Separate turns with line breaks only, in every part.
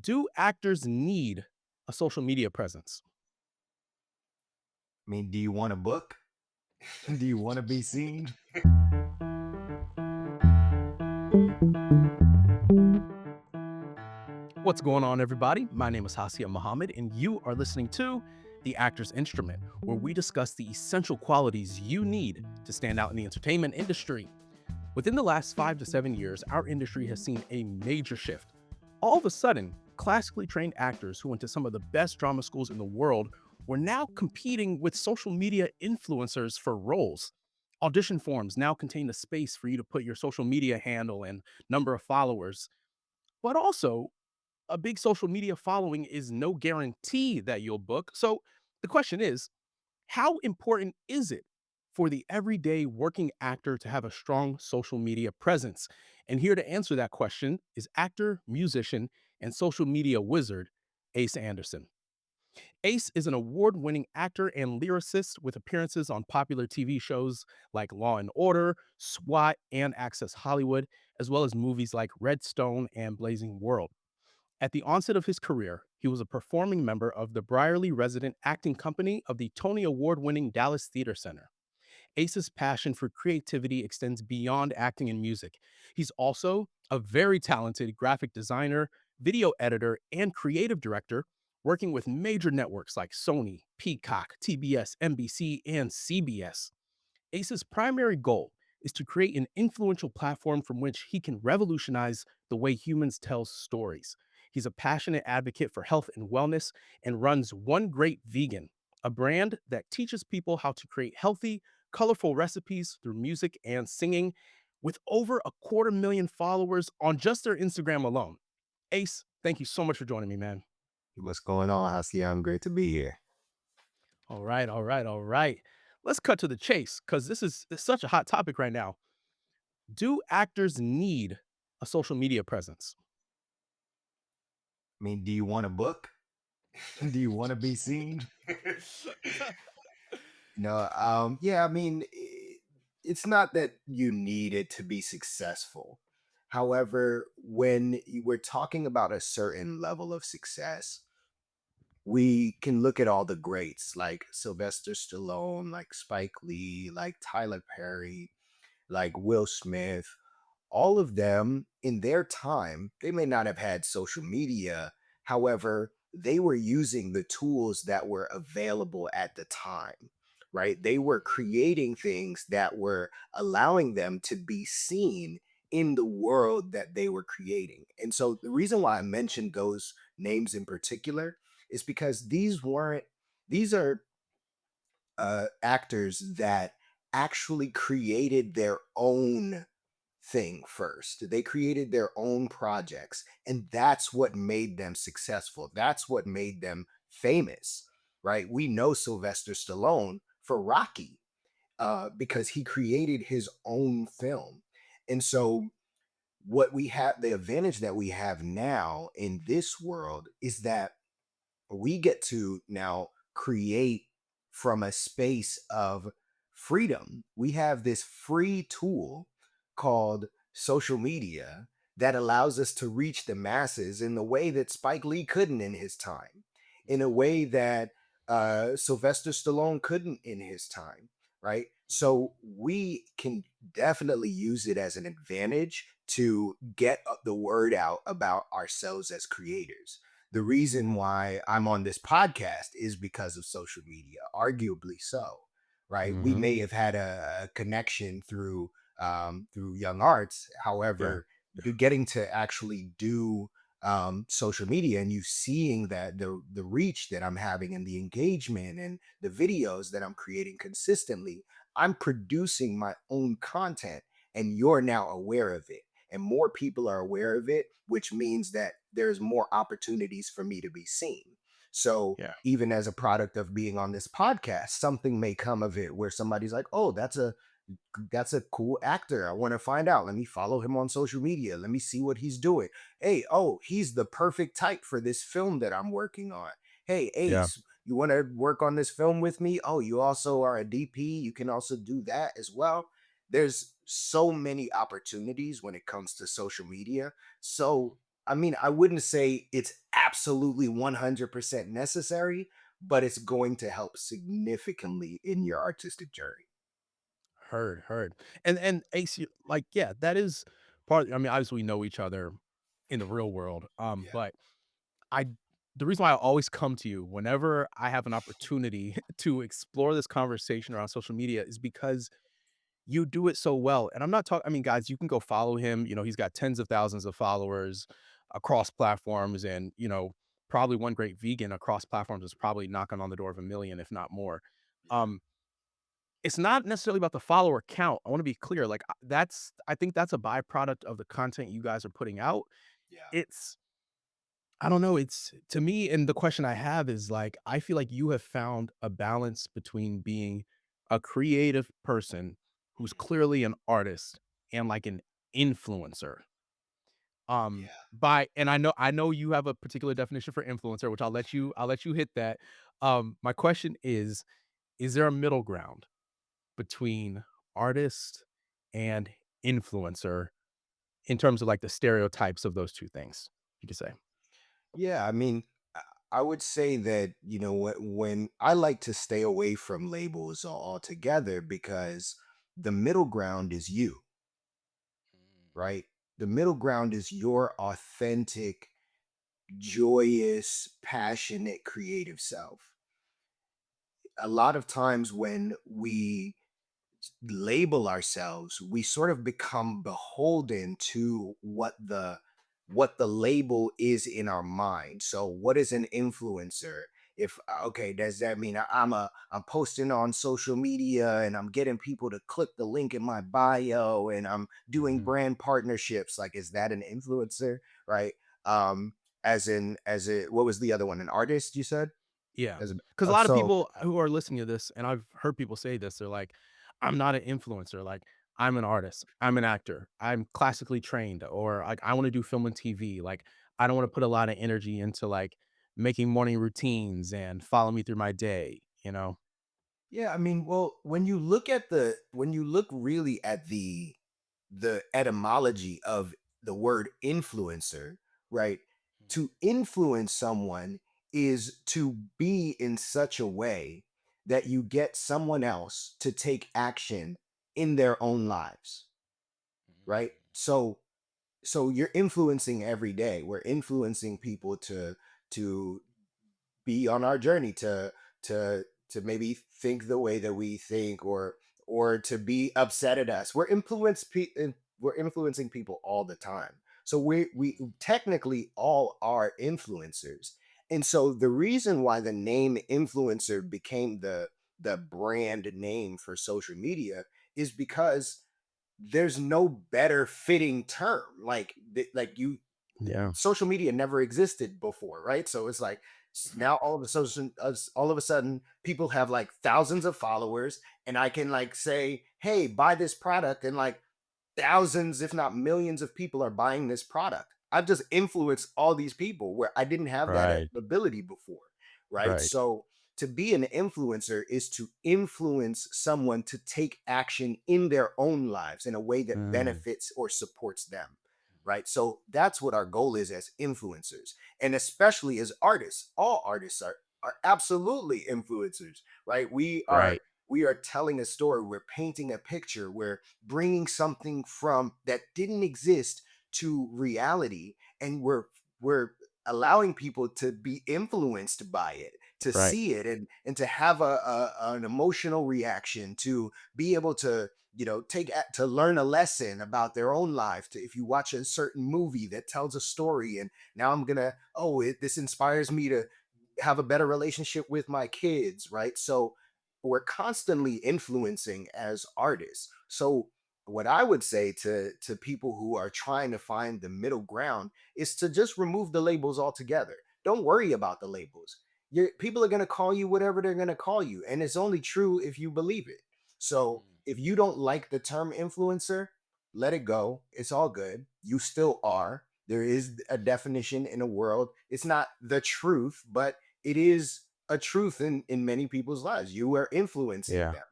Do actors need a social media presence?
I mean, do you want a book? Do you want to be seen?
What's going on, everybody? My name is Hasia Muhammad, and you are listening to The Actor's Instrument, where we discuss the essential qualities you need to stand out in the entertainment industry. Within the last 5 to 7 years, our industry has seen a major shift. All of a sudden, classically trained actors who went to some of the best drama schools in the world were now competing with social media influencers for roles. Audition forms now contain a space for you to put your social media handle and number of followers. But also, a big social media following is no guarantee that you'll book. So the question is, how important is it for the everyday working actor to have a strong social media presence? And here to answer that question is actor, musician, and social media wizard, Ace Anderson. Ace is an award winning actor and lyricist with appearances on popular TV shows like Law and Order, SWAT, and Access Hollywood, as well as movies like Redstone and Blazing World. At the onset of his career, he was a performing member of the Brierley Resident Acting Company of the Tony Award winning Dallas Theater Center. Ace's passion for creativity extends beyond acting and music. He's also a very talented graphic designer, video editor, and creative director, working with major networks like Sony, Peacock, TBS, NBC, and CBS. Ace's primary goal is to create an influential platform from which he can revolutionize the way humans tell stories. He's a passionate advocate for health and wellness and runs One Great Vegan, a brand that teaches people how to create healthy, colorful recipes through music and singing, with over a quarter million followers on just their Instagram alone. Ace, thank you so much for joining me, man.
What's going on, Hasia? I'm great to be here.
All right, all right, all right. Let's cut to the chase because this is it's such a hot topic right now. Do actors need a social media presence?
I mean, do you want a book? Do you want to be seen? No, yeah, I mean, it's not that you need it to be successful. However, when we're talking about a certain level of success, we can look at all the greats like Sylvester Stallone, like Spike Lee, like Tyler Perry, like Will Smith. All of them in their time, they may not have had social media. However, they were using the tools that were available at the time, right? They were creating things that were allowing them to be seen in the world that they were creating. And so the reason why I mentioned those names in particular is because these are actors that actually created their own thing first. They created their own projects, and that's what made them successful. That's what made them famous, right? We know Sylvester Stallone for Rocky because he created his own film. And so, what we have, the advantage that we have now in this world is that we get to now create from a space of freedom. We have this free tool called social media that allows us to reach the masses in the way that Spike Lee couldn't in his time, in a way that Sylvester Stallone couldn't in his time, right? So we can definitely use it as an advantage to get the word out about ourselves as creators. The reason why I'm on this podcast is because of social media, arguably so, right? We
Mhm.
may have had a connection through Young Arts.
Yeah.
However, getting to actually do social media and you seeing that the reach that I'm having and the engagement and the videos that I'm creating consistently, I'm producing my own content, and you're now aware of it and more people are aware of it, which means that there's more opportunities for me to be seen. So
Yeah.
even as a product of being on this podcast, something may come of it where somebody's like, "Oh, that's a cool actor. I want to find out. Let me follow him on social media. Let me see what he's doing. Hey, oh, he's the perfect type for this film that I'm working on. Hey,
Yeah.
Ace, you want to work on this film with me? Oh, you also are a DP. You can also do that as well." There's so many opportunities when it comes to social media. So, I mean, I wouldn't say it's absolutely 100% necessary, but it's going to help significantly in your artistic journey.
Heard. And Ace, like, yeah, that is part. I mean, obviously, we know each other in the real world.
Yeah.
But I the reason why I always come to you whenever I have an opportunity to explore this conversation around social media is because you do it so well. And I'm not talking, I mean, guys, you can go follow him. He's got tens of thousands of followers across platforms, and, probably one great vegan across platforms is probably knocking on the door of a million, if not more.
Yeah.
Um, it's not necessarily about the follower count. I want to be clear. Like, I think that's a byproduct of the content you guys are putting out.
Yeah.
It's, I don't know. It's to me, and the question I have is like, I feel like you have found a balance between being a creative person who's
Mhm.
clearly an artist and like an influencer.
Yeah.
And I know you have a particular definition for influencer, which I'll let you hit that. My question is there a middle ground between artist and influencer in terms of like the stereotypes of those two things, you could say?
Yeah, I mean, I I would say that, when I like to stay away from labels altogether because the middle ground is you, right? The middle ground is your authentic, joyous, passionate, creative self. A lot of times when we label ourselves, we sort of become beholden to what the label is in our mind. So what is an influencer? If okay, does that mean I'm posting on social media and I'm getting people to click the link in my bio and I'm doing
Mhm.
brand partnerships? Like, is that an influencer? Right. As a what was the other one? An artist, you said?
Yeah,
As
because a lot of
so
people who are listening to this, and I've heard people say this, they're like, "I'm not an influencer, like, I'm an artist, I'm an actor, I'm classically trained, or, like, I wanna do film and TV, like, I don't wanna put a lot of energy into, like, making morning routines and follow me through my day," you know?
Yeah, I mean, well, when you look really at the etymology of the word influencer, right? To influence someone is to be in such a way that you get someone else to take action in their own lives, right? So you're influencing every day. We're influencing people to be on our journey to maybe think the way that we think or to be upset at us. We're influencing people all the time. So we technically all are influencers. And so the reason why the name influencer became the brand name for social media is because there's no better fitting term. Like you
Yeah.
social media never existed before, right? So it's like now all of a sudden people have like thousands of followers, and I can like say, "Hey, buy this product," and like thousands, if not millions, of people are buying this product. I've just influenced all these people where I didn't have that
Right,
ability before, right?
right.
So to be an influencer is to influence someone to take action in their own lives in a way that
Mm,
benefits or supports them, right? So that's what our goal is as influencers, and especially as artists. All artists are absolutely influencers, right?
right.
We are telling a story, we're painting a picture, we're bringing something from that didn't exist to reality, and we're allowing people to be influenced by it, to
Right.
see it, and to have an emotional reaction, to be able to to learn a lesson about their own life. To if you watch a certain movie that tells a story, and now I'm gonna this inspires me to have a better relationship with my kids, right? So we're constantly influencing as artists. So what I would say to people who are trying to find the middle ground is to just remove the labels altogether. Don't worry about the labels. People are going to call you whatever they're going to call you, and it's only true if you believe it. So if you don't like the term influencer, let it go. It's all good. You still are. There is a definition in a world. It's not the truth, but it is a truth in many people's lives. You are influencing
Yeah,
them.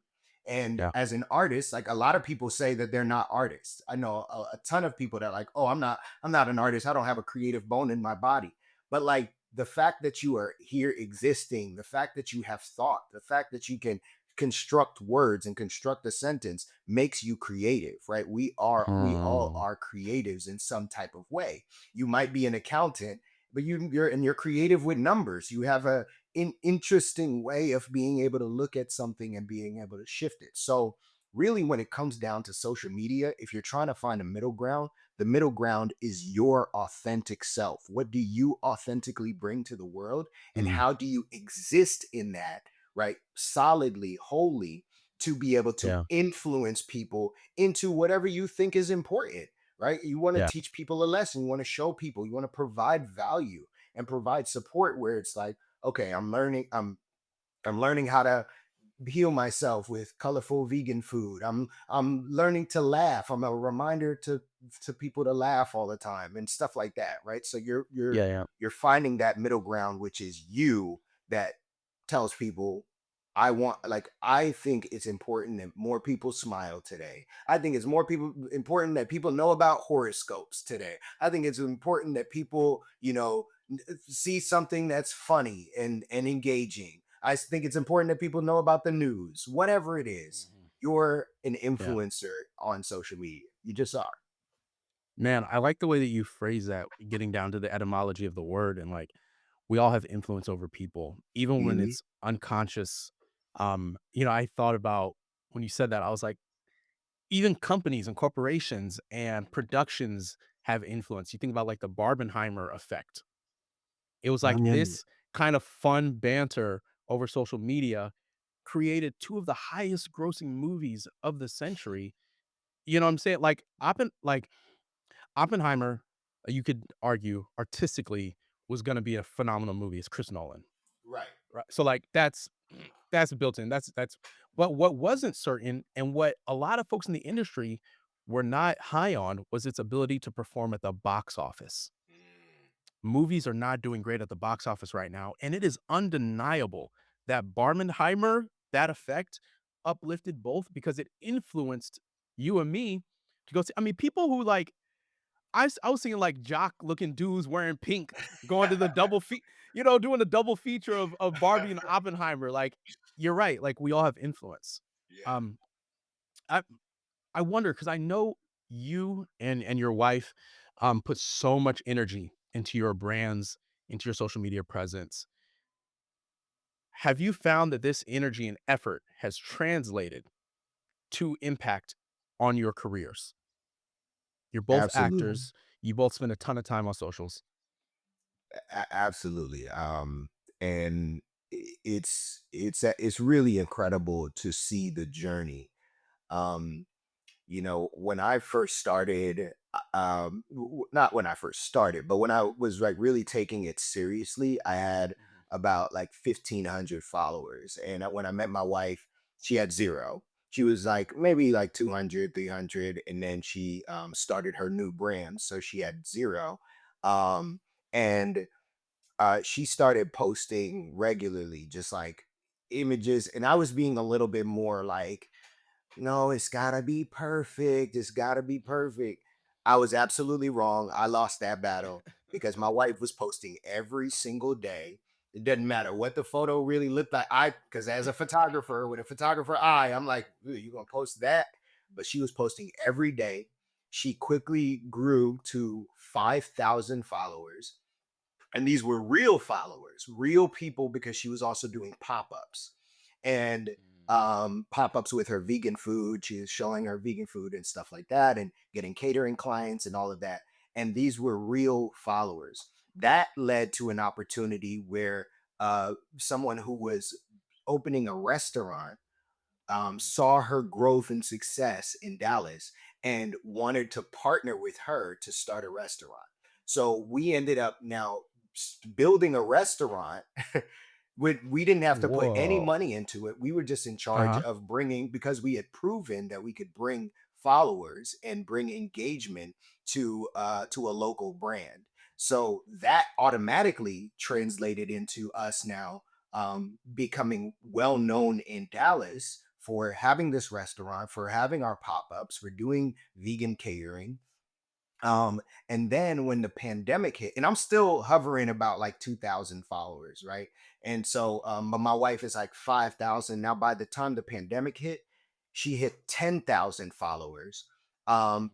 And
yeah.
as an artist, like a lot of people say that they're not artists. I know a ton of people that are like, oh, I'm not an artist. I don't have a creative bone in my body. But like the fact that you are here existing, the fact that you have thought, the fact that you can construct words and construct a sentence makes you creative, right? We all
Hmm.
are creatives in some type of way. You might be an accountant, but you're creative with numbers. You have a interesting way of being able to look at something and being able to shift it. So really, when it comes down to social media, if you're trying to find a middle ground, the middle ground is your authentic self. What do you authentically bring to the world? And
Mm,
how do you exist in that, right? Solidly, wholly, to be able to
yeah.
influence people into whatever you think is important, right? You want to
Yeah.
teach people a lesson, you want to show people, you want to provide value and provide support where it's like, okay, I'm learning how to heal myself with colorful vegan food. I'm learning to laugh. I'm a reminder to people to laugh all the time and stuff like that, right? So
Yeah. Yeah.
you're finding that middle ground, which is you, that tells people, I think it's important that more people smile today. I think it's more people important that people know about horoscopes today. I think it's important that people, see something that's funny and engaging. I think it's important that people know about the news. Whatever it is,
Mhm.
you're an
Yeah.
influencer on social media. You just are.
Man, I like the way that you phrase that, getting down to the etymology of the word and like we all have influence over people, even when
Mhm.
it's unconscious. I thought about when you said that, I was like, even companies and corporations and productions have influence. You think about like the Barbenheimer effect. It was like
Mm.
this kind of fun banter over social media created two of the highest grossing movies of the century. You know what I'm saying? Like Oppenheimer, you could argue artistically was gonna be a phenomenal movie. It's Chris Nolan,
Right.
right? So, like, that's built in. That's but what wasn't certain and what a lot of folks in the industry were not high on was its ability to perform at the box office.
Mm.
Movies are not doing great at the box office right now, and it is undeniable that Barbenheimer, that effect, uplifted both because it influenced you and me to go see. I mean, people who like I was seeing like jock looking dudes wearing pink going to the doing the double feature of Barbie and Oppenheimer. Like you're right. Like we all have influence.
Yeah.
Um, I I wonder because I know you and your wife put so much energy into your brands, into your social media presence. Have you found that this energy and effort has translated to impact on your careers? You're both
Absolutely.
actors. You both spend a ton of time on socials.
Absolutely. And it's really incredible to see the journey. Um, when I first started, not when I first started, but when I was like really taking it seriously, I had
Mhm.
about like 1,500 followers. And when I met my wife, she had zero. She was like maybe like 200, 300, and then she started her new brand. So she had zero. And she started posting regularly, just like images. And I was being a little bit more like, no, it's gotta be perfect. It's gotta be perfect. I was absolutely wrong. I lost that battle because my wife was posting every single day. It doesn't matter what the photo really looked like. Because as a photographer, with a photographer eye, I'm like, you gonna post that? But she was posting every day. She quickly grew to 5,000 followers, and these were real followers, real people, because she was also doing pop-ups and
Mm.
pop-ups with her vegan food. She was showing her vegan food and stuff like that, and getting catering clients and all of that. And these were real followers. That led to an opportunity where someone who was opening a restaurant
Mhm.
saw her growth and success in Dallas and wanted to partner with her to start a restaurant. So we ended up now building a restaurant. We didn't have to put any
Whoa.
money into it. We were just in charge
Uh-huh.
of bringing, because we had proven that we could bring followers and bring engagement to a local brand. So that automatically translated into us now becoming well known in Dallas for having this restaurant, for having our pop ups, for doing vegan catering. Um, and then when the pandemic hit, and I'm still hovering about like 2,000 followers, right? And so, but my wife is like 5,000 now. By the time the pandemic hit, she hit 10,000 followers,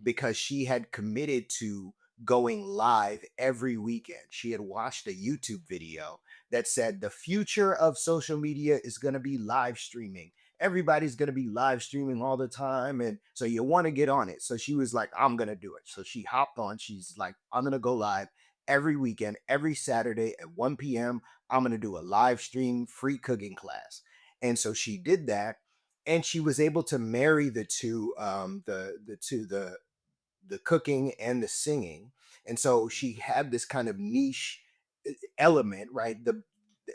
because she had committed to going live every weekend. She had watched a YouTube video that said the future of social media is going to be live streaming. Everybody's going to be live streaming all the time, and so you want to get on it. So she was like, I'm going to do it. So she hopped on. She's like, I'm going to go live every weekend, every Saturday at 1 p.m. I'm going to do a live stream free cooking class. And so she did that, and she was able to marry the two, the cooking and the singing. And so she had this kind of niche element, right?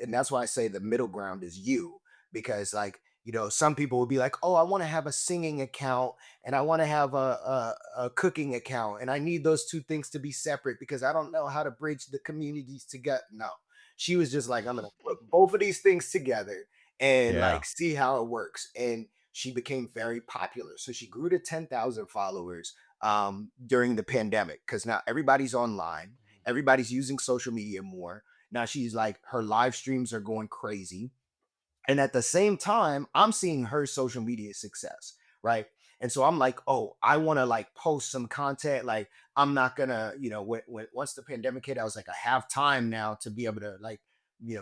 And that's why I say the middle ground is you, because like, some people would be like, oh, I want to have a singing account and I want to have a cooking account, and I need those two things to be separate because I don't know how to bridge the communities together. No, she was just like, I'm gonna put both of these things together and
Yeah.
like see how it works. And she became very popular. So she grew to 10,000 followers during the pandemic, because now everybody's online, everybody's using social media more. Now she's like, her live streams are going crazy. And at the same time, I'm seeing her social media success, right? And so I'm like, oh, I want to like post some content. Like, I'm not gonna, when once the pandemic hit, I was like, I have time now to be able to like,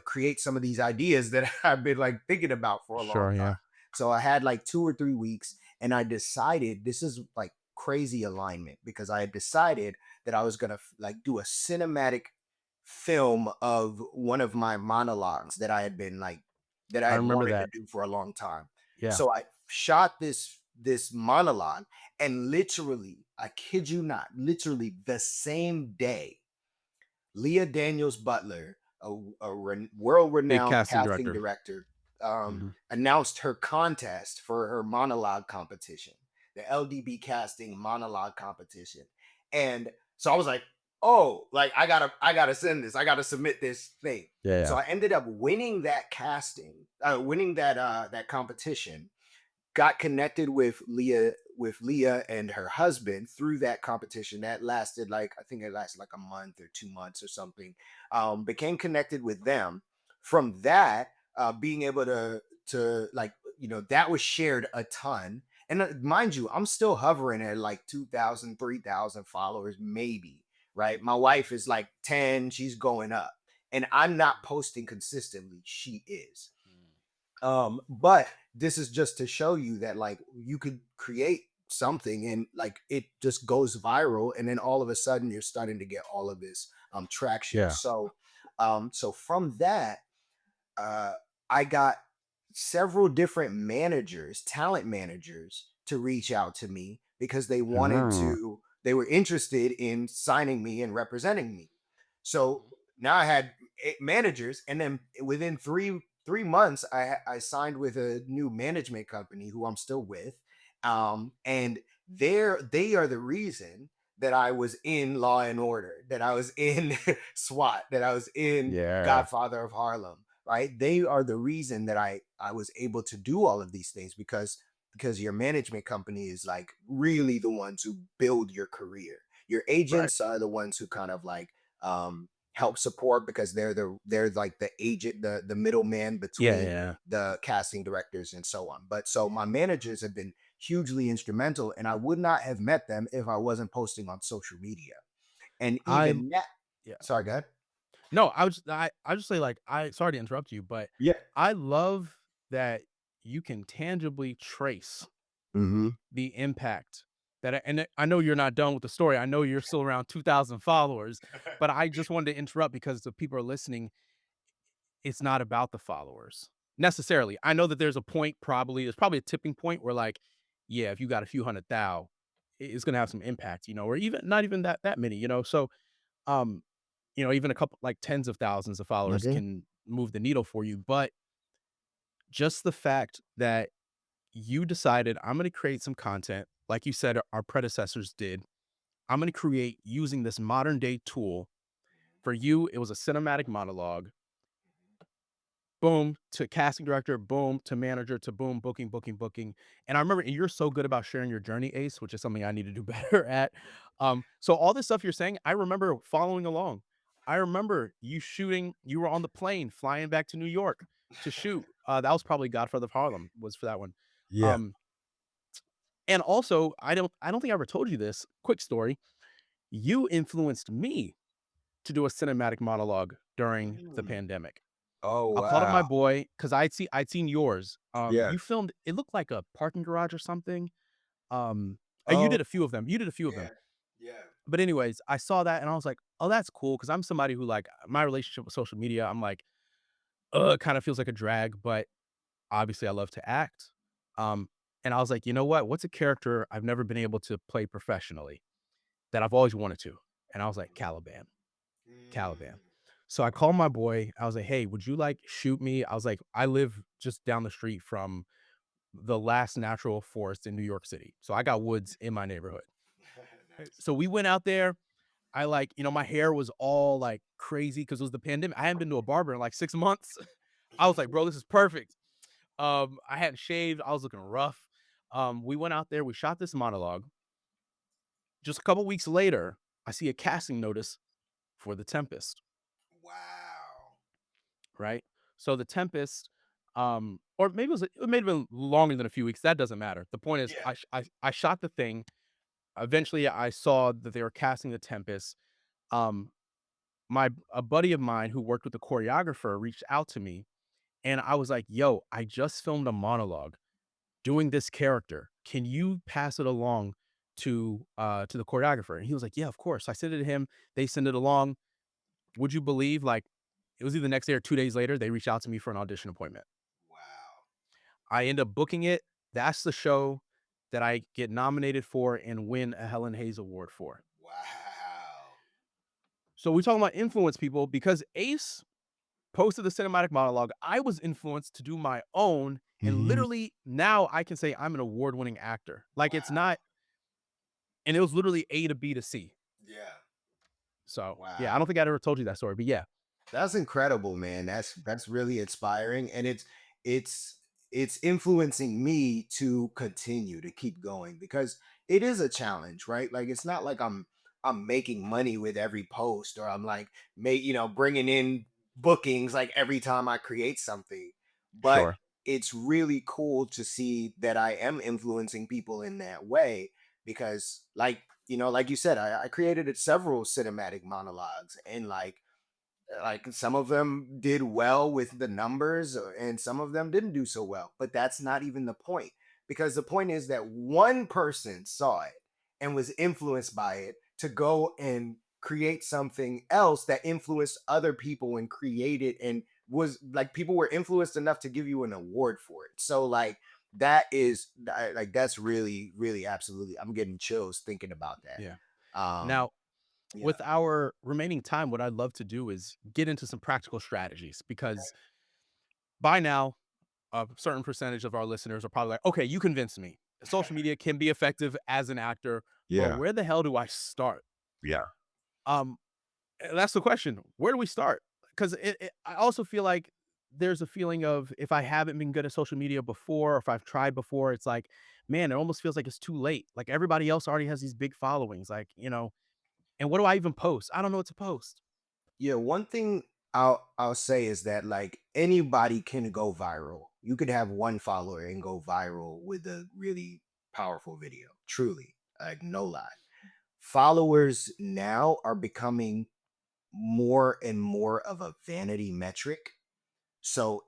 create some of these ideas that I've been like thinking about for a long
Sure.
time.
Yeah.
So I had like 2 or 3 weeks, and I decided, this is like crazy alignment, because I had decided that I was gonna like do a cinematic film of one of my monologues that I
I
had
remember
wanted to
that.
do for a long time.
Yeah.
So I shot this monologue, and literally, I kid you not, literally the same day, Leah Daniels Butler, a
Big
world-renowned
casting
casting
director.
director,
Hmm.
announced her contest for her monologue competition, the LDB casting monologue competition. And so I was like, oh, like I gotta send this, I gotta submit this thing.
Yeah.
So
Yeah.
I ended up winning that casting, winning that competition, got connected with Leah and her husband through that competition that lasted like, I think it lasted like a month or 2 months or something. Became connected with them. From that, being able to like, that was shared a ton. And mind you, I'm still hovering at like 2,000, 3,000 followers maybe, right? My wife is like 10, she's going up, and I'm not posting consistently, she is. But this is just to show you that like you could create something and like it just goes viral, and then all of a sudden you're starting to get all of this traction.
Yeah.
So from that, uh I got several different managers, talent managers, to reach out to me because
Mm.
they were interested in signing me and representing me. So now I had eight managers, and then within three months, I signed with a new management company who I'm still with, and they are the reason that I was in Law and Order, that I was in SWAT, that I was in
Yeah.
Godfather of Harlem. Right? They are the reason that I was able to do all of these things, because your management company is like really the ones who build your career. Your
Right.
agents are the ones who kind of like help support, because they're like the agent, the middleman
Yeah.
between
Yeah.
the casting directors and so on. But so my managers have been hugely instrumental, and I would not have met them if I wasn't posting on social media. And
I.
even that,
Yeah.
sorry, go ahead.
No, I just say like I sorry to interrupt you, but
Yeah.
I love that you can tangibly trace
Hmm.
the impact I know you're not done with the story. I know you're still around 2,000 followers, but I just wanted to interrupt because the people are listening. It's not about the followers necessarily. I know that there's probably a tipping point where like, yeah, if you got a few hundred thou, it's gonna have some impact, or even not even that many, So um, even a couple like tens of thousands of followers
Hmm.
can move the needle for you. But just the fact that you decided I'm going to create some content, like you said, our predecessors did. I'm going to create using this modern day tool. For you, it was a cinematic monologue. boom to casting director, boom to manager, to boom, booking, booking, booking. And I remember, and you're so good about sharing your journey, Ace, which is something I need to do better at. So all this stuff you're saying, I remember following along. I remember you shooting, you were on the plane flying back to New York to shoot. That was probably Godfather of Harlem was for that one.
Yeah.
Um, and also, I don't think I ever told you this. Quick story. You influenced me to do a cinematic monologue during the
Mm.
pandemic.
Oh,
I called up my
wow.
boy because I'd seen yours.
Yeah.
You filmed it looked like a parking garage or something. You
Oh,
did a few of them. You did a few of them.
Yeah. Yeah.
But anyways, I saw that and I was like, "Oh, that's cool." Because 'cause I'm somebody who, like, my relationship with social media, I'm like, it kinda feels like a drag, but obviously I love to act." Um, and I was like, "You know what? What's a character I've never been able to play professionally that I've always wanted to?" And I was like, "Caliban, Caliban."
Mm.
So I called my boy. I was like, "Hey, would you, like, shoot me?" I was like, "I live just down the street from the last natural forest in New York City. So I got woods in my neighborhood."
Nice.
So we went out there. I like, my hair was all like crazy because it was the pandemic. I hadn't been to a barber in like 6 months. I was like, bro, this is perfect. I hadn't shaved. I was looking rough. We went out there. We shot this monologue. Just a couple weeks later, I see a casting notice for The Tempest.
Wow.
Right. So The Tempest, or maybe it may have been longer than a few weeks. That doesn't matter. The point is,
Yeah.
I shot the thing. Eventually, I saw that they were casting The Tempest. Um, a buddy of mine who worked with the choreographer reached out to me, and I was like, "Yo, I just filmed a monologue doing this character. Can you pass it along to the choreographer?" And he was like, "Yeah, of course." I sent it to him. They sent it along. Would you believe, like, it was either the next day or 2 days later, they reached out to me for an audition appointment.
Wow.
I end up booking it. That's the show that I get nominated for and win a Helen Hayes Award for.
Wow.
So we talking about influence people because Ace posted the cinematic monologue. I was influenced to do my own, and
mhm.
literally now I can say I'm an award-winning actor. Like, it's
Wow.
not, and it was literally A to B to C.
Yeah.
So yeah, I
Wow.
don't think I ever told you that story, but yeah,
That's incredible, man. That's really inspiring, and it's it's influencing me to continue to keep going because it is a challenge, right? Like it's not like I'm making money with every post or I'm like bringing in bookings like every time I create something. But
sure.
it's really cool to see that I am influencing people in that way because like you said, I created several cinematic monologues and like some of them did well with the numbers and some of them didn't do so well, but that's not even the point because the point is that one person saw it and was influenced by it to go and create something else that influenced other people and created and was like people were influenced enough to give you an award for it. So like that's really really absolutely, I'm getting chills thinking about
Yeah.
that.
Now,
Yeah.
with our remaining time, what I'd love to do is get into some practical strategies because by now, a certain percentage of our listeners are probably like, "Okay, you convinced me. Social media can be effective as an actor, but
Yeah.
where the hell do I start?"
Yeah.
Um, that's the question. Where do we start? Because I also feel like there's a feeling of if I haven't been good at social media before, or if I've tried before, it's like, man, it almost feels like it's too late. Like everybody else already has these big followings, like, and what do I even post? I don't know what to post.
Yeah, one thing I'll say is that like anybody can go viral. You could have one follower and go viral with a really powerful video. Truly, like no lie. Followers now are becoming more and more of a vanity metric. So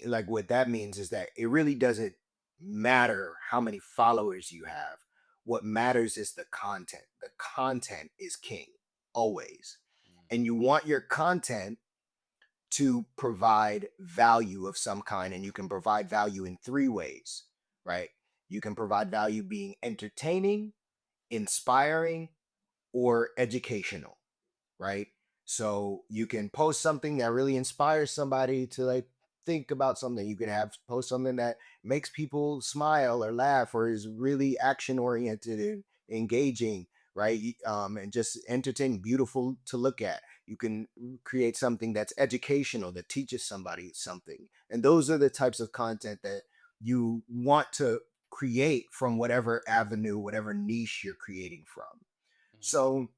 like what that means is that it really doesn't matter how many followers you have. What matters is the content. The content is king always. And you want your content to provide value of some kind, and you can provide value in three ways, right? You can provide value being entertaining, inspiring, or educational, right? So you can post something that really inspires somebody to like think about something. You can have post something that makes people smile or laugh or is really action oriented and engaging, right? And just entertaining, beautiful to look at. You can create something that's educational that teaches somebody something. And those are the types of content that you want to create from whatever avenue, whatever niche you're creating from. So,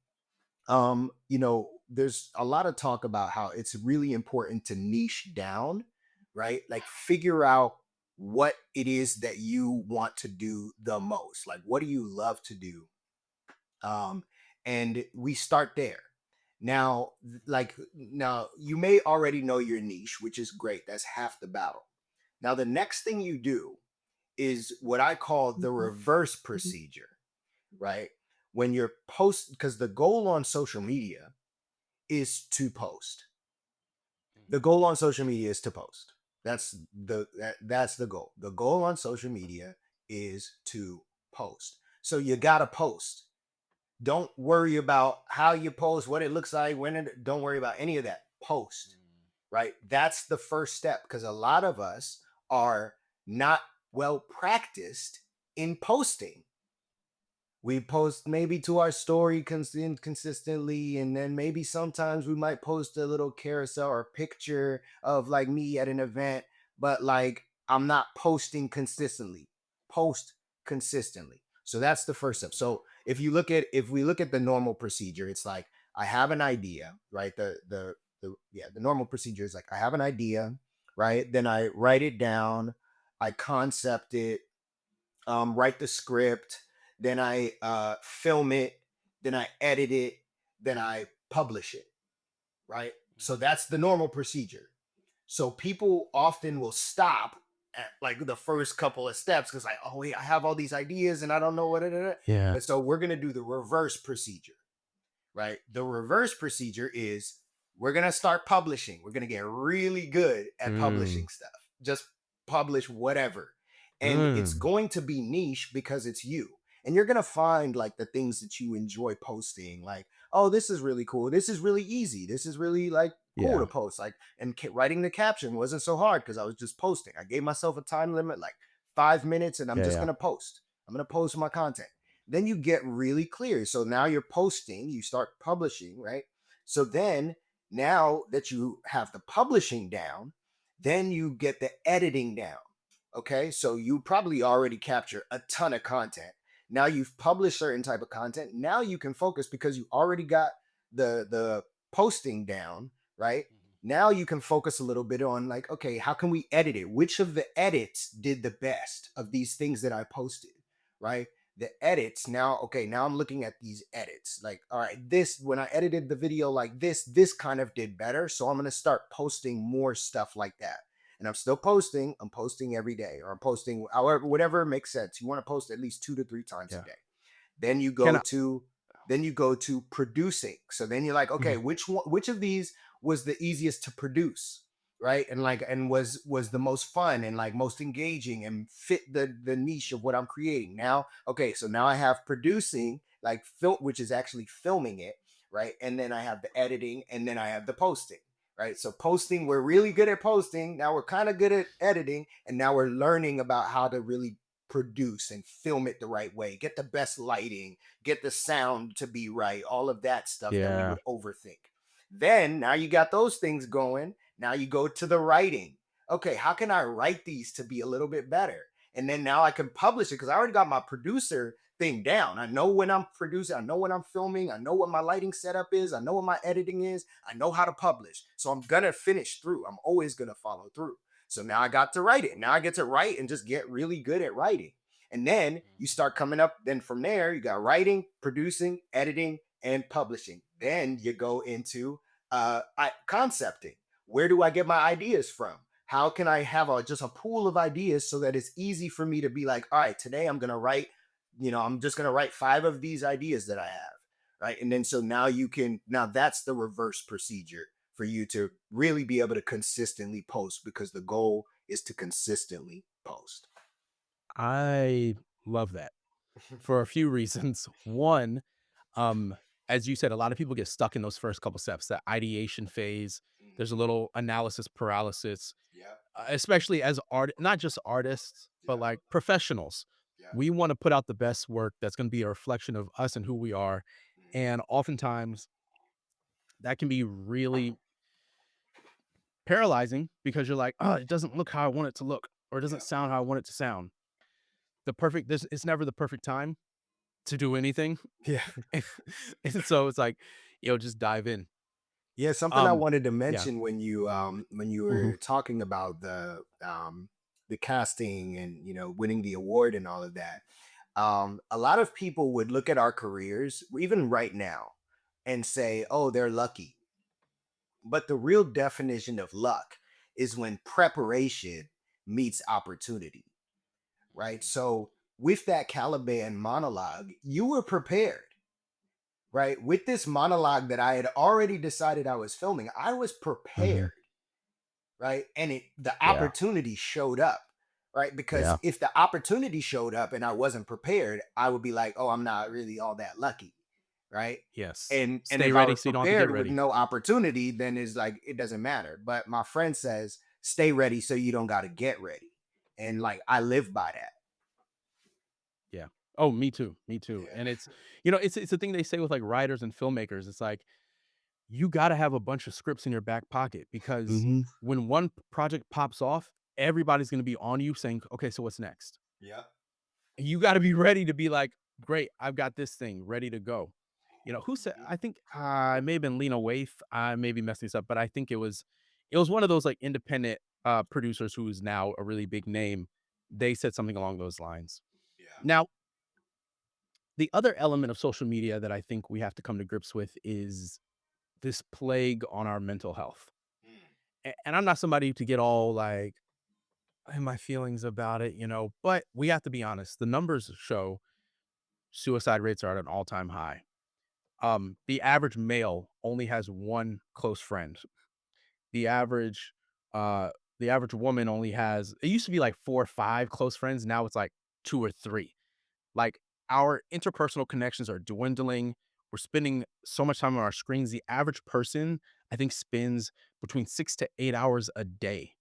there's a lot of talk about how it's really important to niche down, right? Like figure out what it is that you want to do the most. Like, what do you love to do? um, and we start there. Now, now you may already know your niche, which is great. That's half the battle. Now, the next thing you do is what I call the reverse procedure, right? When you're post, because the goal on social media is to post. The goal on social media is to post. That's the goal. The goal on social media is to post. So you gotta post. Don't worry about how you post, what it looks like, don't worry about any of that. Post, right? That's the first step because a lot of us are not well practiced in posting. We post maybe to our story consistently, and then maybe sometimes we might post a little carousel or picture of like me at an event, but like I'm not posting consistently. Post consistently. So that's the first step. So if we look at the normal procedure, it's like I have an idea, right? The normal procedure is like I have an idea, right? Then I write it down, I concept it, write the script, then I film it, then I edit it, then I publish it, right? So that's the normal procedure. So people often will stop at like the first couple of steps because like, oh wait, I have all these ideas and I don't know what it is.
Yeah.
But so we're gonna do the reverse procedure, right? The reverse procedure is we're gonna start publishing. We're gonna get really good at
Mm.
publishing stuff. Just publish whatever. And it's
Mm.
going to be niche because it's you. And you're gonna find like the things that you enjoy posting, like, oh, this is really cool. This is really easy. This is really like cool
Yeah.
to post. Like, and writing the caption wasn't so hard because I was just posting. I gave myself a time limit, like 5 minutes, and I'm
Yeah.
just
Yeah.
gonna post. I'm gonna post my content. Then you get really clear. So now you're posting, you start publishing, right? So then now that you have the publishing down, then you get the editing down. Okay. So you probably already capture a ton of content. Now you've published certain type of content. Now you can focus because you already got the posting down, right? Now you can focus a little bit on like, okay, how can we edit it? Which of the edits did the best of these things that I posted, right? The edits now, okay, now I'm looking at these edits like, all right, this when I edited the video like this kind of did better, so I'm going to start posting more stuff like that. And I'm still posting, I'm posting every day, or I'm posting however, whatever makes sense. You want to post at least 2 to 3 times a
Yeah.
day. Then you
Can
go
I?
to producing. So then you're like, okay,
Mhm.
which of these was the easiest to produce, right? And like and was the most fun and like most engaging and fit the niche of what I'm creating. Now, okay, so now I have producing, like film, which is actually filming it, right? And then I have the editing, and then I have the posting. Right. So posting, we're really good at posting. Now we're kind of good at editing. And now we're learning about how to really produce and film it the right way, get the best lighting, get the sound to be right, all of that stuff that we
Yeah.
would overthink. Then now you got those things going. Now you go to the writing. Okay, how can I write these to be a little bit better? And then now I can publish it because I already got my producer thing down. I know when I'm producing, I know when I'm filming, I know what my lighting setup is, I know what my editing is, I know how to publish. So I'm gonna finish through. I'm always gonna follow through. So now I got to write it. Now I get to write and just get really good at writing. And then you start coming up. Then from there, you got writing, producing, editing, and publishing. Then you go into concepting. Where do I get my ideas from? How can I have just a pool of ideas so that it's easy for me to be like, all right, today I'm gonna write. I'm just gonna write 5 of these ideas that I have, right? And then so now that's the reverse procedure for you to really be able to consistently post because the goal is to consistently post.
I love that for a few reasons. One, um, as you said, a lot of people get stuck in those first couple steps, that ideation phase. There's a
Mhm.
little analysis paralysis,
Yeah,
especially as not just artists, but
yeah,
like professionals.
yeah.
We want to put out the best work that's going to be a reflection of us and who we are.
Mhm.
And oftentimes that can be really paralyzing because you're like, oh, it doesn't look how I want it to look, or it doesn't
Yeah.
sound how I want it to sound. This it's never the perfect time to do anything.
Yeah.
And so it's like, just dive in.
Yeah, something I
Um,
wanted to
yeah.
mention when you
Mhm.
were talking about the casting and winning the award and all of that. A lot of people would look at our careers, even right now, and say, "Oh, they're lucky." But the real definition of luck is when preparation meets opportunity, right? So with that Caliban monologue, you were prepared, right? With this monologue that I had already decided I was filming, I was prepared,
Mhm.
right? And the
Yeah.
opportunity showed up, right? Because
Yeah.
if the opportunity showed up and I wasn't prepared, I would be like, "Oh, I'm not really all that lucky." Right.
Yes.
And
Stay
if I
ready
was
so you don't have to get
prepared with
ready.
no opportunity, then it's like it doesn't matter. But my friend says, stay ready so you don't got to get ready. And like I live by that.
Yeah. Oh, me too. Me too.
Yeah.
And it's a thing they say with like writers and filmmakers. It's like you got to have a bunch of scripts in your back pocket because
Hmm.
when one project pops off, everybody's going to be on you saying, "Okay, so what's next?"
Yeah.
You got to be ready to be like, "Great, I've got this thing ready to go." Who said? I think it may have been Lena Waithe. I may be messing this up, but I think it was one of those like independent producers who is now a really big name. They said something along those lines.
Yeah.
Now, the other element of social media that I think we have to come to grips with is this plague on our mental health.
Mm.
And I'm not somebody to get all like in my feelings about it, but we have to be honest. The numbers show suicide rates are at an all-time high. The average male only has one close friend. The average uh the average woman only has, it used to be like 4 or 5 close friends, now it's like 2 or 3. Like, our interpersonal connections are dwindling. We're spending so much time on our screens. The average person, I think, spends between 6 to 8 hours a day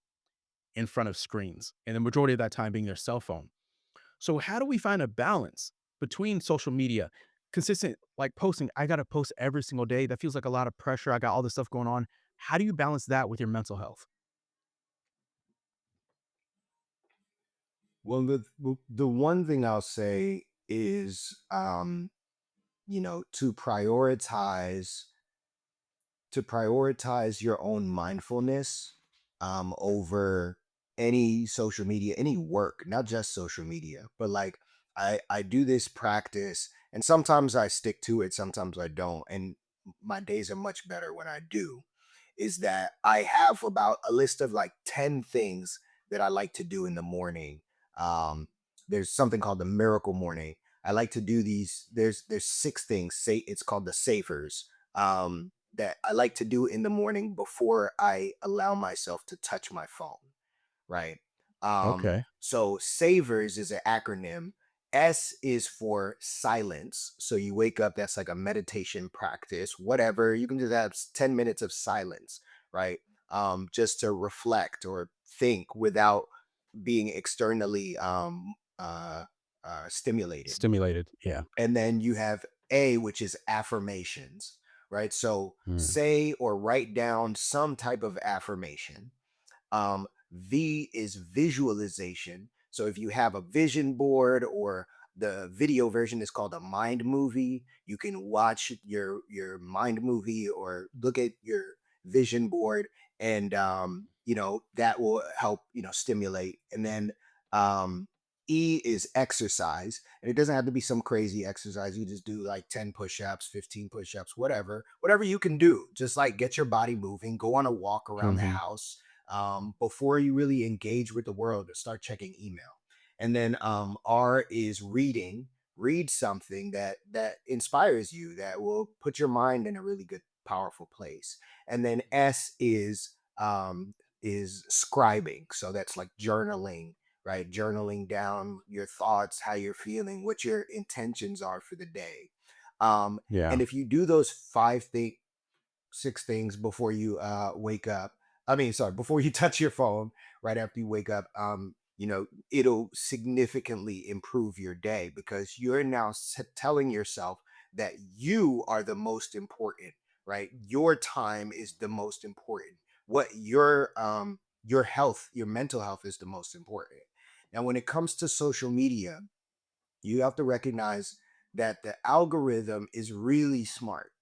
in front of screens, and the majority of that time being their cell phone. So how do we find a balance between social media, consistent like posting? I got to post every single day. That feels like a lot of pressure. I got all this stuff going on. How do you balance that with your mental health?
Well, the one thing I'll say is, to prioritize your own mindfulness over any social media, any work, not just social media, but like I do this practice, and sometimes I stick to it, sometimes I don't, and my days are much better when I do. Is that I have about a list of like 10 things that I like to do in the morning. Um, there's something called the miracle morning. I like to do these. There's 6 things. Say it's called the savers. That I like to do in the morning before I allow myself to touch my phone, right?
Okay.
So savers is an acronym. S is for silence. So you wake up, that's like a meditation practice, whatever. You can just have 10 minutes of silence, right? Just to reflect or think without being externally stimulated.
Stimulated. Yeah.
And then you have A, which is affirmations, right? So
Mm.
say or write down some type of affirmation. V is visualization. So if you have a vision board, or the video version is called a mind movie, you can watch your mind movie or look at your vision board, and that will help stimulate. And then E is exercise, and it doesn't have to be some crazy exercise. You just do like 10 push-ups, 15 push-ups, whatever you can do. Just like get your body moving, go on a walk around the
Mhm.
house before you really engage with the world or start checking email. And then R is reading. Read something that inspires you, that will put your mind in a really good, powerful place. And then S is scribing. So that's like journaling, right? Journaling down your thoughts, how you're feeling, what your intentions are for the day. Um,
Yeah.
and if you do those 6 things before you wake up, I mean, sorry, before you touch your phone, right after you wake up, it'll significantly improve your day, because you're now telling yourself that you are the most important right? Your time is the most important. What your health, your mental health is the most important. Now, when it comes to social media, you have to recognize that the algorithm is really smart.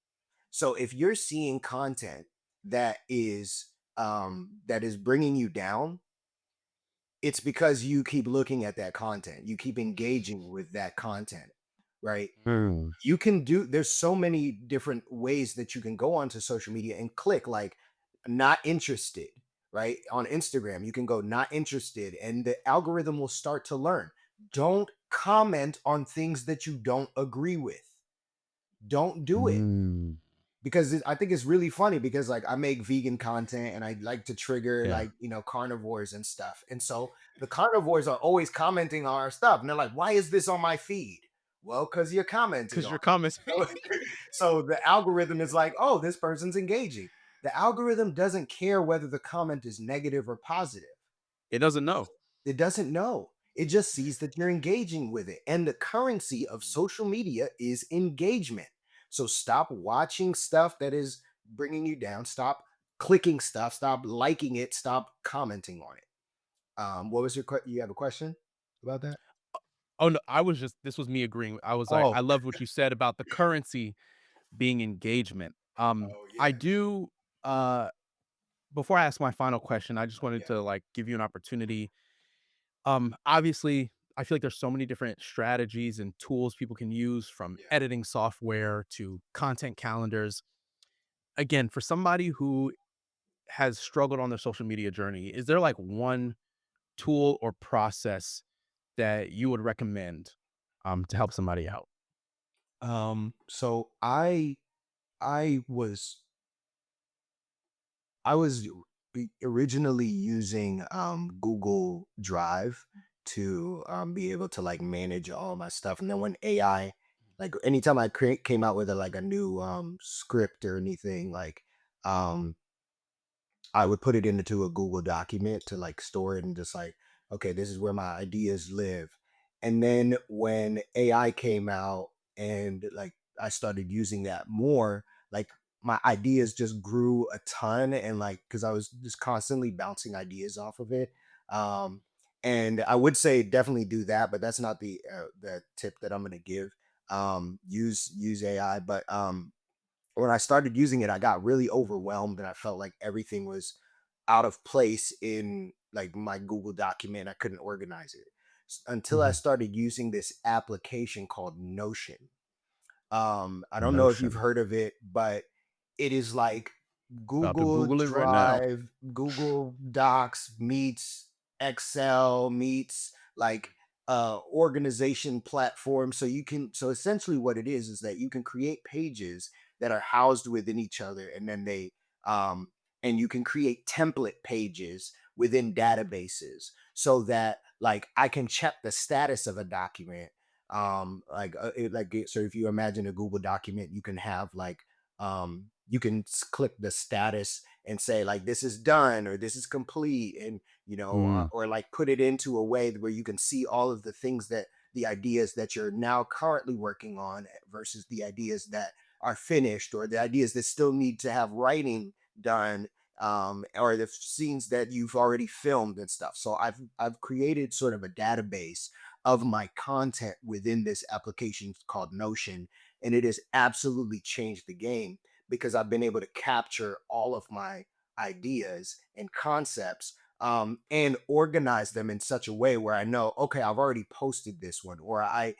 So if you're seeing content that is bringing you down, it's because you keep looking at that content. You keep engaging with that content, right?
Mm.
You can do There's so many different ways that you can go onto social media and click like not interested, right? On Instagram, you can go not interested and the algorithm will start to learn. Don't comment on things that you don't agree with. Don't do it
Mm.
because I think it's really funny because like I make vegan content and I like to trigger
Yeah,
like carnivores and stuff, and so the carnivores are always commenting on our stuff, and they're like, "Why is this on my feed?" Well, because you're commenting
because
on
your
it.
comments.
So, so the algorithm is like, "Oh, this person's engaging." The algorithm doesn't care whether the comment is negative or positive.
It doesn't know.
It doesn't know. It just sees that you're engaging with it. And the currency of
Mm.
social media is engagement. So stop watching stuff that is bringing you down. Stop clicking stuff. Stop liking it. Stop commenting on it. What was you have a question about that?
Oh, no, this was me agreeing. I was like,
Oh,
I loved what you said about the currency being engagement.
oh
I
yeah,
do, uh before I ask my final question, I just wanted
yeah,
to, like, give you an opportunity. Obviously, I feel like there's so many different strategies and tools people can use from
yeah.
editing software to content calendars. Again, for somebody who has struggled on their social media journey, is there, like, one tool or process that you would recommend, to help somebody out?
So I was I was originally using Google Drive to be able to like manage all my stuff, and then when AI, like anytime I came out with like a new script or anything, like um, I would put it into a Google document to like store it and just like, okay, this is where my ideas live. And then when AI came out and like I started using that more, like my ideas just grew a ton and like because I was just constantly bouncing ideas off of it. Um and I would say definitely do that, but that's not the tip that I'm gonna give. Use AI, but when I started using it, I got really overwhelmed and I felt like everything was out of place in like my Google document. I couldn't organize it until I
Mhm.
started using this application called Notion. I don't know if you've
Notion.
heard of it, but it is like
About to
Google
Google it right now.
Drive, Google Docs meets Excel meets like organization platform. So essentially what it is that you can create pages that are housed within each other, and then um and you can create template pages within databases so that like I can check the status of a document so if you imagine a Google document, you can have like you can click the status and say like this is done or this is complete, and
Mm,
or like put it into a way where you can see all of the things that the ideas that you're now currently working on versus the ideas that are finished or the ideas that still need to have writing done, or the scenes that you've already filmed and stuff. So I've created sort of a database of my content within this application called Notion. And it has absolutely changed the game because I've been able to capture all of my ideas and concepts, and organize them in such a way where I know, okay, I've already posted this one, or I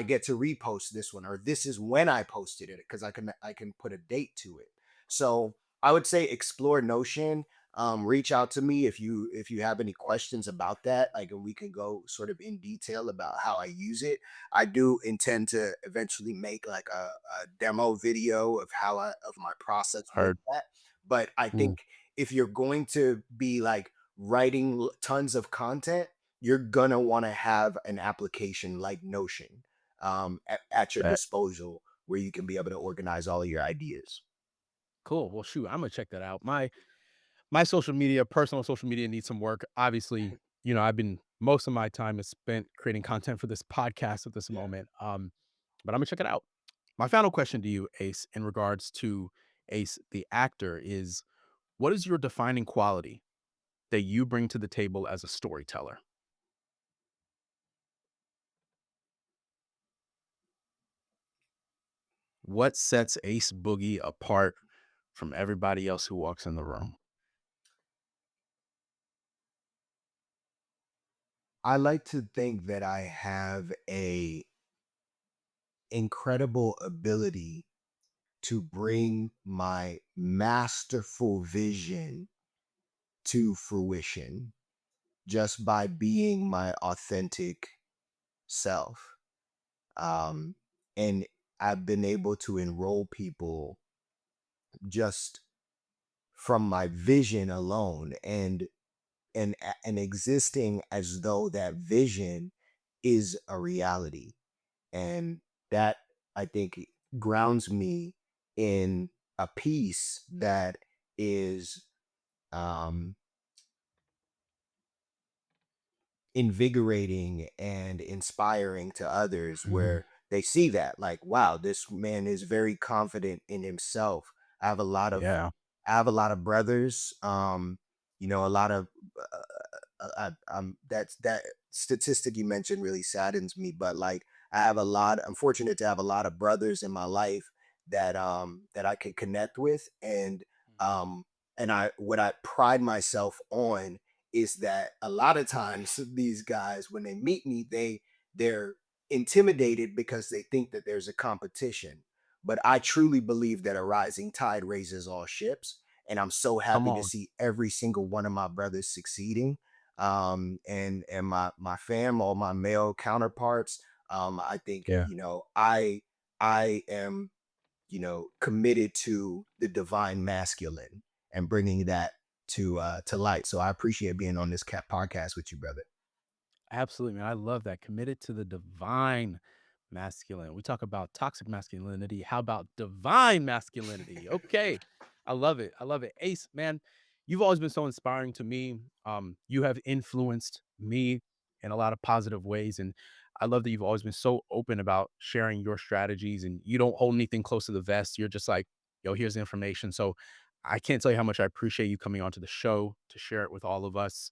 get to repost this one, or this is when I posted it because I can put a date to it. So I would say explore Notion. Reach out to me if you have any questions about that, like, and we can go sort of in detail about how I use it. I do intend to eventually make like a demo video of of my process with
heard.
that, but I
Mm,
think if you're going to be like writing tons of content, you're gonna want to have an application like Notion at your
bet.
disposal where you can be able to organize all of your ideas.
Cool. Well, shoot, Imma check that out. My social media, personal social media needs some work. Obviously, I've been most of my time is spent creating content for this podcast at this
Yeah.
moment, but Imma check it out. My final question to you, Ace, in regards to Ace, the actor, is what is your defining quality that you bring to the table as a storyteller? What sets Ace Boogie apart from everybody else who walks in the room?
I like to think that I have a incredible ability to bring my masterful vision to fruition just by being my authentic self. Um, and I've been able to enroll people just from my vision alone and existing as though that vision is a reality. And that, I think, grounds me in a peace that is um invigorating and inspiring to others,
Mhm.
where they see that, like, wow, this man is very confident in himself. I have a lot of
Yeah.
I have a lot of brothers, a lot of that statistic you mentioned really saddens me, but like, I'm fortunate to have a lot of brothers in my life that I can connect with, um and I what I pride myself on is that a lot of times these guys, when they meet me, they're intimidated because they think that there's a competition. But I truly believe that a rising tide raises all ships, and I'm so
Come
happy to
on.
see every single one of my brothers succeeding. And my fam, all my male counterparts. I think,
Yeah.
I am, committed to the divine masculine and bringing that to light. So I appreciate being on this cat podcast with you, brother.
Absolutely, man. I love that. Committed to the divine masculine. We talk about toxic masculinity. How about divine masculinity? Okay. I love it. I love it. Ace, man, you've always been so inspiring to me. You have influenced me in a lot of positive ways. And I love that you've always been so open about sharing your strategies and you don't hold anything close to the vest. You're just like, yo, here's the information. So I can't tell you how much I appreciate you coming onto the show to share it with all of us.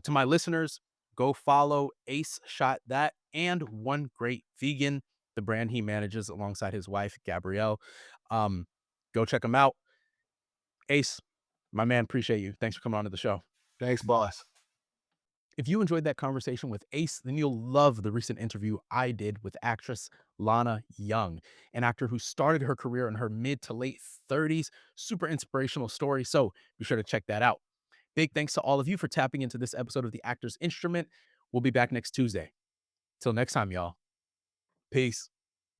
To my listeners, go follow Ace Shot That and One Great Vegan, the brand he manages alongside his wife, Gabrielle. Um, go check him out. Ace, my man, appreciate you. Thanks for coming on to the show.
Thanks, boss.
If you enjoyed that conversation with Ace, then you'll love the recent interview I did with actress Lana Young, an actor who started her career in her mid to late 30s. Super inspirational story. So be sure to check that out. Big thanks to all of you for tapping into this episode of The Actor's Instrument. We'll be back next Tuesday. Till next time, y'all. Peace.